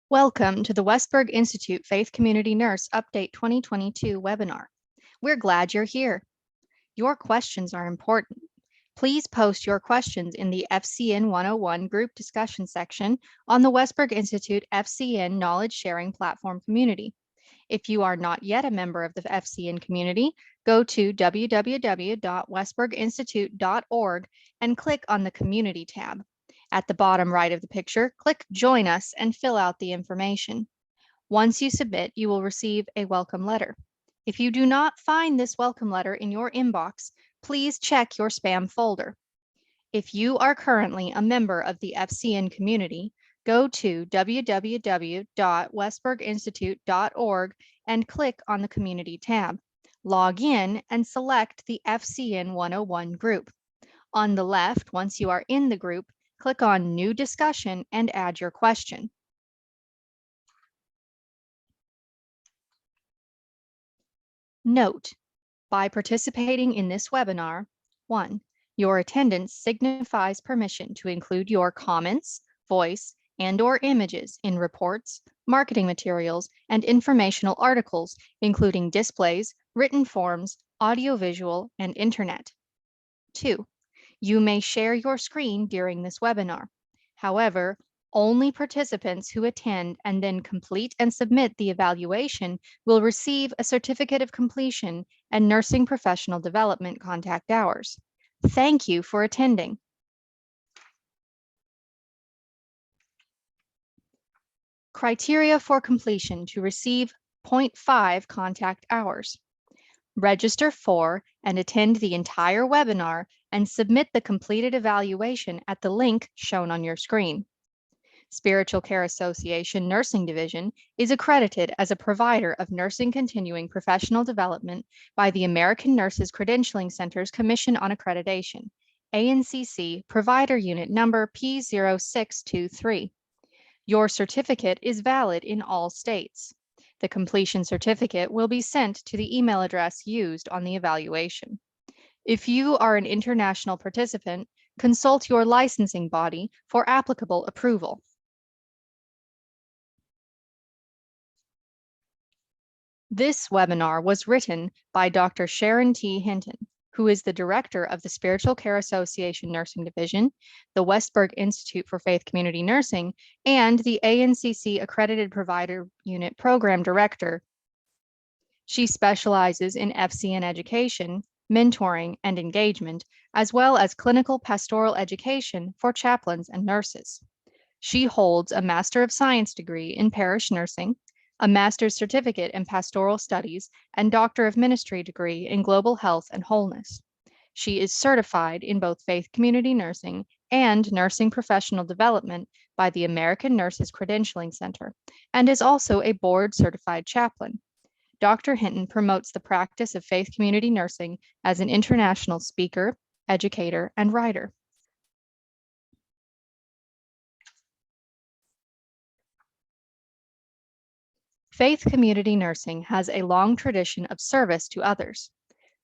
Welcome to the Westberg Institute Faith Community Nurse Update 2022 webinar. We're glad you're here. Your questions are important. Please post your questions in the FCN 101 group discussion section on the Westberg Institute FCN Knowledge Sharing Platform community. If you are not yet a member of the FCN community, go to www.westberginstitute.org and click on the Community tab. At the bottom right of the picture, click Join Us and fill out the information. Once you submit, you will receive a welcome letter. If you do not find this welcome letter in your inbox, please check your spam folder. If you are currently a member of the FCN community, go to www.westberginstitute.org and click on the Community tab. Log in and select the FCN 101 group. On the left, once you are in the group, click on New Discussion and add your question. Note, by participating in this webinar, 1. Your attendance signifies permission to include your comments, voice, and/or images in reports, marketing materials, and informational articles, including displays, written forms, audiovisual, and internet. 2. You may share your screen during this webinar. However, only participants who attend and then complete and submit the evaluation will receive a certificate of completion and nursing professional development contact hours. Thank you for attending. Criteria for completion to receive 0.5 contact hours. Register for and attend the entire webinar and submit the completed evaluation at the link shown on your screen. Spiritual Care Association Nursing Division is accredited as a provider of nursing continuing professional development by the American Nurses Credentialing Center's Commission on Accreditation, ANCC Provider Unit Number P0623. Your certificate is valid in all states. The completion certificate will be sent to the email address used on the evaluation. If you are an international participant, consult your licensing body for applicable approval. This webinar was written by Dr. Sharon T. Hinton, who is the director of the Spiritual Care Association Nursing Division, the Westberg Institute for Faith Community Nursing, and the ANCC Accredited Provider Unit Program Director. She specializes in FCN education, mentoring, and engagement, as well as clinical pastoral education for chaplains and nurses. She holds a Master of Science degree in parish nursing, a master's certificate in pastoral studies, and Doctor of Ministry degree in global health and wholeness. She is certified in both faith community nursing and nursing professional development by the American Nurses Credentialing Center, and is also a board certified chaplain. Dr. Hinton promotes the practice of faith community nursing as an international speaker, educator, and writer. Faith community nursing has a long tradition of service to others.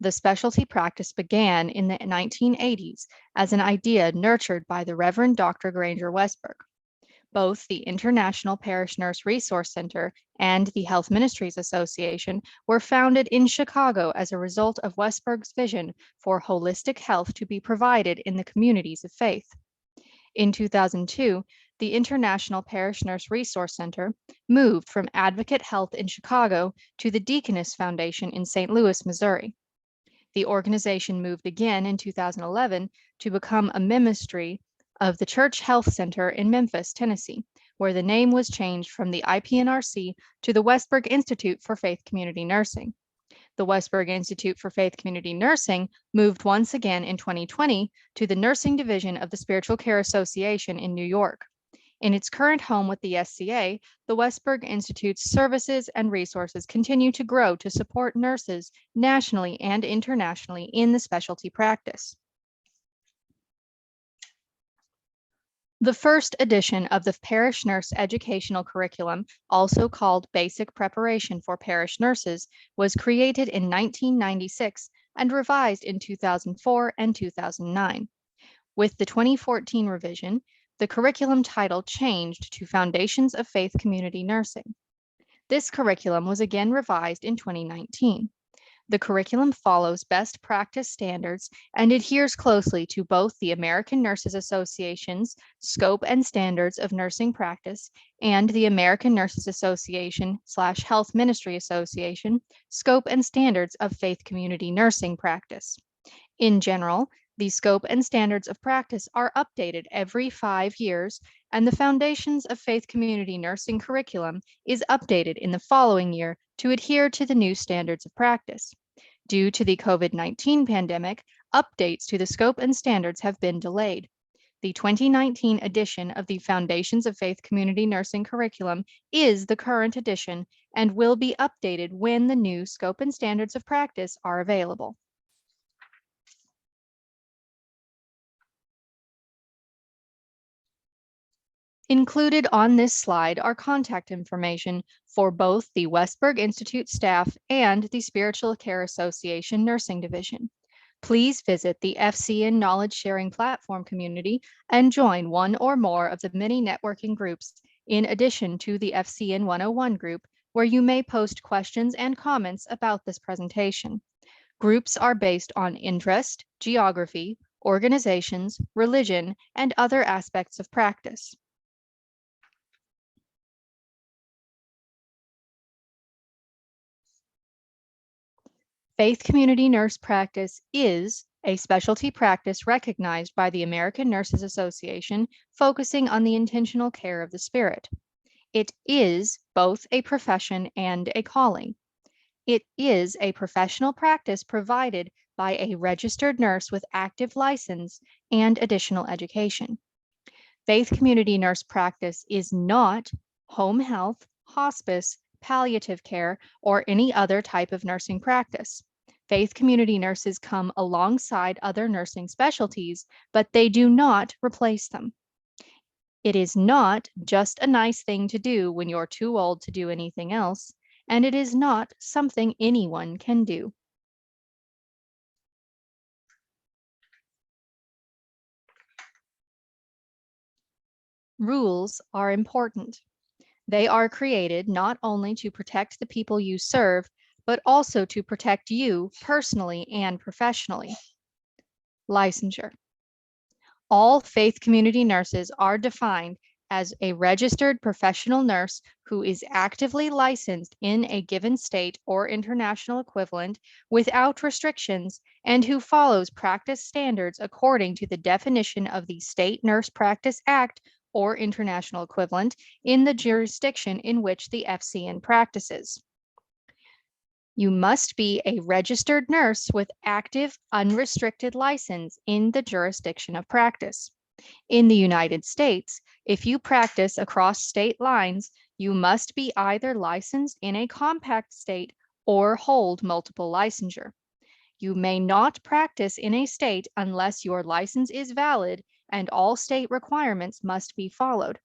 The specialty practice began in the 1980s as an idea nurtured by the Reverend Dr. Granger Westberg. Both the International Parish Nurse Resource Center and the Health Ministries Association were founded in Chicago as a result of Westberg's vision for holistic health to be provided in the communities of faith. In 2002, the International Parish Nurse Resource Center moved from Advocate Health in Chicago to the Deaconess Foundation in St. Louis, Missouri. The organization moved again in 2011 to become a ministry of the Church Health Center in Memphis, Tennessee, where the name was changed from the IPNRC to the Westberg Institute for Faith Community Nursing. The Westberg Institute for Faith Community Nursing moved once again in 2020 to the Nursing Division of the Spiritual Care Association in New York. In its current home with the SCA, the Westberg Institute's services and resources continue to grow to support nurses nationally and internationally in the specialty practice. The first edition of the Parish Nurse Educational Curriculum, also called Basic Preparation for Parish Nurses, was created in 1996 and revised in 2004 and 2009. With the 2014 revision, the curriculum title changed to Foundations of Faith Community Nursing. This curriculum was again revised in 2019. The curriculum follows best practice standards and adheres closely to both the American Nurses Association's Scope and Standards of Nursing Practice and the American Nurses Association/Health Ministry Association Scope and Standards of Faith Community Nursing Practice. In general, the scope and standards of practice are updated every 5 years, and the Foundations of Faith Community Nursing curriculum is updated in the following year to adhere to the new standards of practice. Due to the COVID-19 pandemic, updates to the scope and standards have been delayed. The 2019 edition of the Foundations of Faith Community Nursing curriculum is the current edition and will be updated when the new scope and standards of practice are available. Included on this slide are contact information for both the Westberg Institute staff and the Spiritual Care Association Nursing Division. Please visit the FCN Knowledge Sharing Platform community and join one or more of the many networking groups in addition to the FCN 101 group, where you may post questions and comments about this presentation. Groups are based on interest, geography, organizations, religion, and other aspects of practice. Faith Community Nurse Practice is a specialty practice recognized by the American Nurses Association, focusing on the intentional care of the spirit. It is both a profession and a calling. It is a professional practice provided by a registered nurse with active license and additional education. Faith Community Nurse Practice is not home health, hospice, palliative care, or any other type of nursing practice. Faith community nurses come alongside other nursing specialties, but they do not replace them. It is not just a nice thing to do when you're too old to do anything else, and it is not something anyone can do. Rules are important. They are created not only to protect the people you serve, but also to protect you personally and professionally. Licensure. All faith community nurses are defined as a registered professional nurse who is actively licensed in a given state or international equivalent without restrictions and who follows practice standards according to the definition of the State Nurse Practice Act or international equivalent in the jurisdiction in which the FCN practices. You must be a registered nurse with active, unrestricted license in the jurisdiction of practice. In the United States, if you practice across state lines, you must be either licensed in a compact state or hold multiple licensure. You may not practice in a state unless your license is valid and all state requirements must be followed.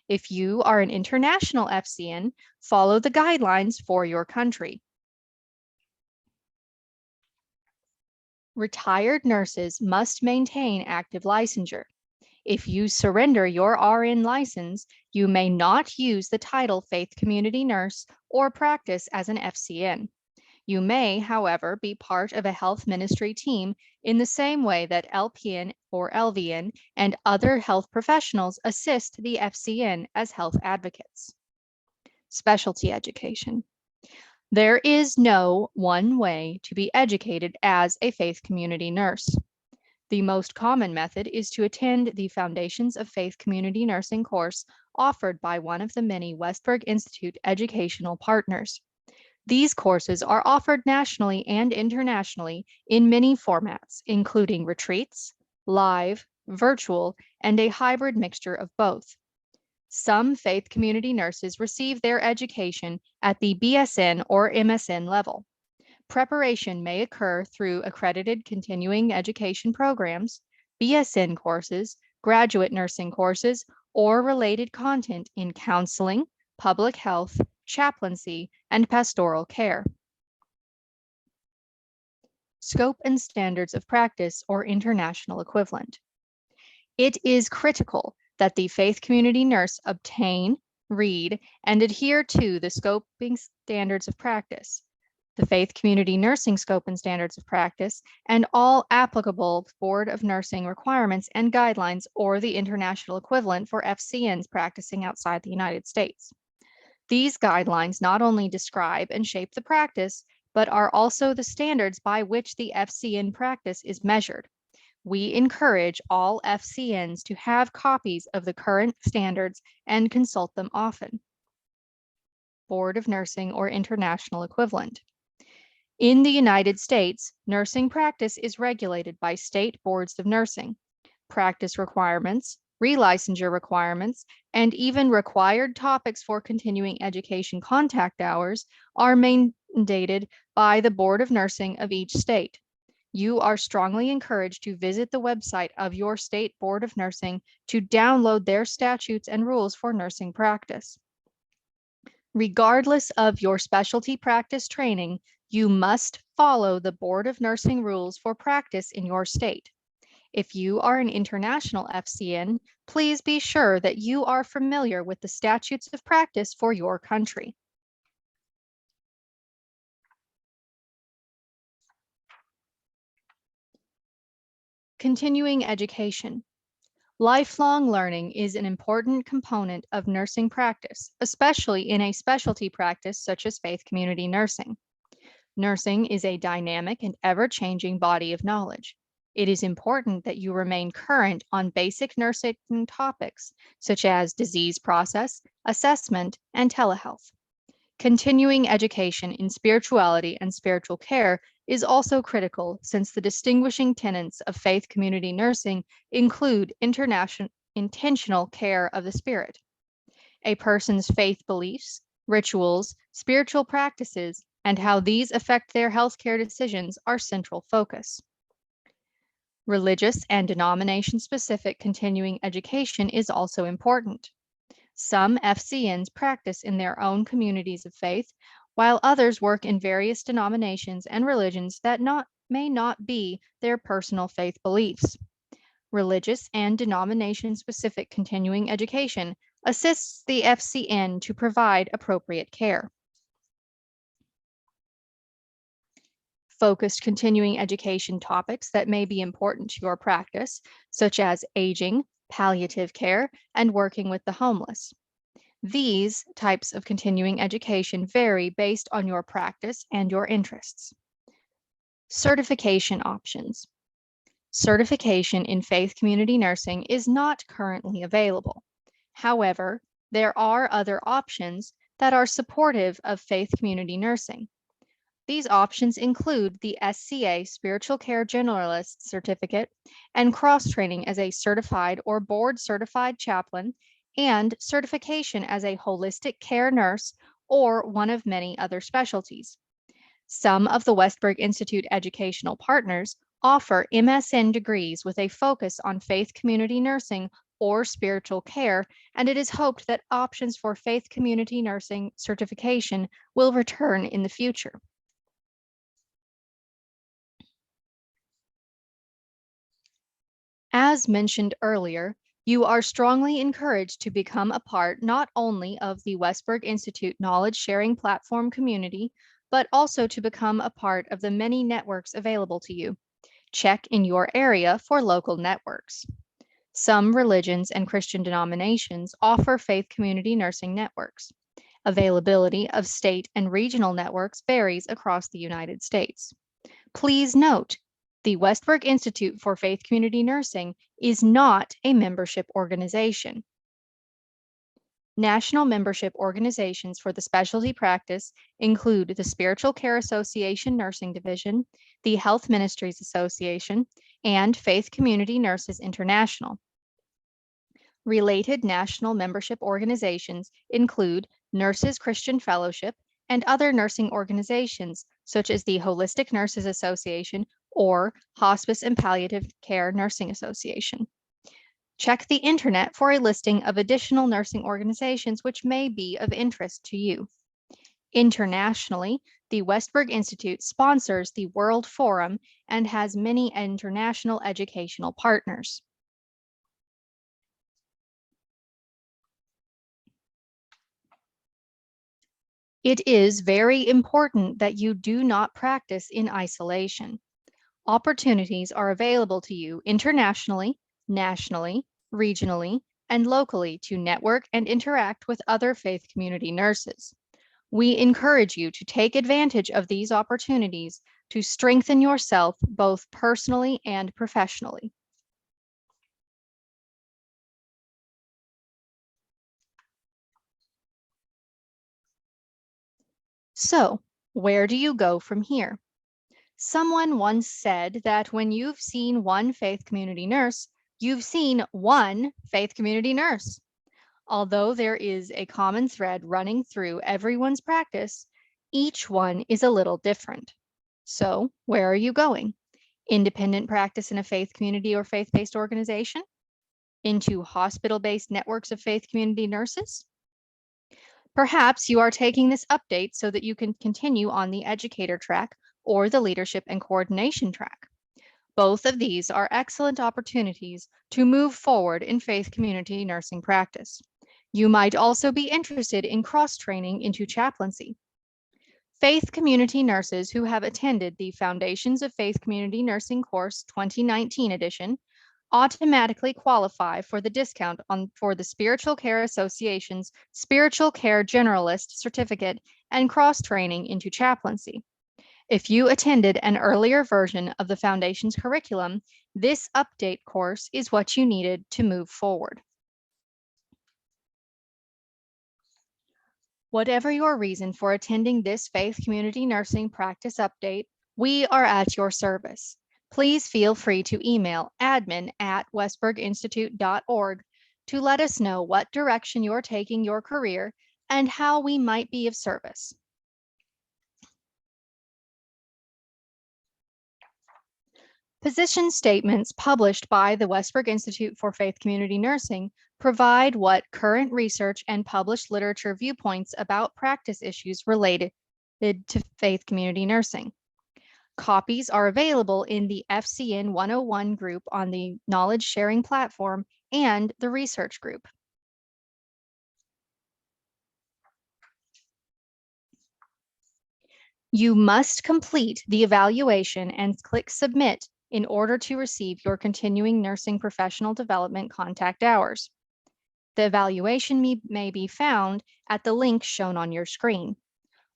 If you are an international FCN, follow the guidelines for your country. Retired nurses must maintain active licensure. If you surrender your RN license, you may not use the title Faith Community Nurse or practice as an FCN. You may, however, be part of a health ministry team in the same way that LPN or LVN and other health professionals assist the FCN as health advocates. Specialty education. There is no one way to be educated as a faith community nurse. The most common method is to attend the Foundations of Faith Community Nursing course offered by one of the many Westberg Institute educational partners. These courses are offered nationally and internationally in many formats, including retreats, live, virtual, and a hybrid mixture of both. Some faith community nurses receive their education at the BSN or MSN level. Preparation may occur through accredited continuing education programs, BSN courses, graduate nursing courses, or related content in counseling, public health, chaplaincy, and pastoral care. Scope and standards of practice or international equivalent. It is critical that the faith community nurse obtain, read, and adhere to the scoping standards of practice, the faith community nursing scope and standards of practice, and all applicable Board of Nursing requirements and guidelines or the international equivalent for FCNs practicing outside the United States. These guidelines not only describe and shape the practice, but are also the standards by which the FCN practice is measured. We encourage all FCNs to have copies of the current standards and consult them often. Board of Nursing or international equivalent. In the United States, nursing practice is regulated by state boards of nursing. Practice requirements, relicensure requirements, and even required topics for continuing education contact hours are mandated by the Board of Nursing of each state. You are strongly encouraged to visit the website of your state Board of Nursing to download their statutes and rules for nursing practice. Regardless of your specialty practice training, you must follow the Board of Nursing rules for practice in your state. If you are an international FCN, please be sure that you are familiar with the statutes of practice for your country. Continuing education. Lifelong learning is an important component of nursing practice, especially in a specialty practice such as faith community nursing. Nursing is a dynamic and ever-changing body of knowledge. It is important that you remain current on basic nursing topics such as disease process, assessment, and telehealth. Continuing education in spirituality and spiritual care is also critical since the distinguishing tenets of faith community nursing include intentional care of the spirit. A person's faith beliefs, rituals, spiritual practices, and how these affect their healthcare decisions are central focus. Religious and denomination-specific continuing education is also important. Some FCNs practice in their own communities of faith, while others work in various denominations and religions that may not be their personal faith beliefs. Religious and denomination-specific continuing education assists the FCN to provide appropriate care. Focused continuing education topics that may be important to your practice, such as aging, palliative care, and working with the homeless. These types of continuing education vary based on your practice and your interests. Certification options. Certification in faith community nursing is not currently available. However, there are other options that are supportive of faith community nursing. These options include the SCA Spiritual Care Generalist Certificate and cross-training as a certified or board-certified chaplain and certification as a holistic care nurse or one of many other specialties. Some of the Westberg Institute educational partners offer MSN degrees with a focus on faith community nursing or spiritual care, and it is hoped that options for faith community nursing certification will return in the future. As mentioned earlier, you are strongly encouraged to become a part not only of the Westberg Institute knowledge sharing platform community, but also to become a part of the many networks available to you. Check in your area for local networks. Some religions and Christian denominations offer faith community nursing networks. Availability of state and regional networks varies across the United States. Please note, the Westberg Institute for Faith Community Nursing is not a membership organization. National membership organizations for the specialty practice include the Spiritual Care Association Nursing Division, the Health Ministries Association, and Faith Community Nurses International. Related national membership organizations include Nurses Christian Fellowship and other nursing organizations such as the Holistic Nurses Association or Hospice and Palliative Care Nursing Association. Check the internet for a listing of additional nursing organizations which may be of interest to you. Internationally, the Westberg Institute sponsors the World Forum and has many international educational partners. It is very important that you do not practice in isolation. Opportunities are available to you internationally, nationally, regionally, and locally to network and interact with other faith community nurses. We encourage you to take advantage of these opportunities to strengthen yourself both personally and professionally. So, where do you go from here? Someone once said that when you've seen one faith community nurse, you've seen one faith community nurse. Although there is a common thread running through everyone's practice, each one is a little different. So, where are you going? Independent practice in a faith community or faith-based organization? Into hospital-based networks of faith community nurses? Perhaps you are taking this update so that you can continue on the educator track or the leadership and coordination track. Both of these are excellent opportunities to move forward in faith community nursing practice. You might also be interested in cross-training into chaplaincy. Faith community nurses who have attended the Foundations of Faith Community Nursing Course 2019 edition automatically qualify for the discount for the Spiritual Care Association's Spiritual Care Generalist Certificate and cross-training into chaplaincy. If you attended an earlier version of the Foundation's curriculum, this update course is what you needed to move forward. Whatever your reason for attending this faith community nursing practice update, we are at your service. Please feel free to email admin@westberginstitute.org to let us know what direction you're taking your career and how we might be of service. Position statements published by the Westberg Institute for Faith Community Nursing provide what current research and published literature viewpoints about practice issues related to faith community nursing. Copies are available in the FCN 101 group on the knowledge sharing platform and the research group. You must complete the evaluation and click submit in order to receive your continuing nursing professional development contact hours. The evaluation may be found at the link shown on your screen.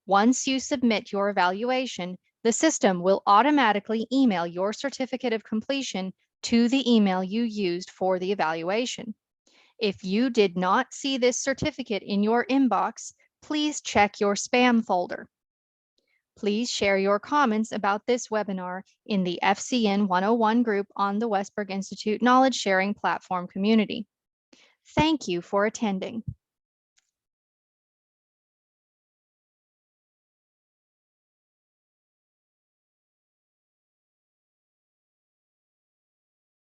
Once you submit your evaluation, the system will automatically email your certificate of completion to the email you used for the evaluation. If you did not see this certificate in your inbox, please check your spam folder. Please share your comments about this webinar in the FCN 101 group on the Westberg Institute Knowledge Sharing Platform community. Thank you for attending.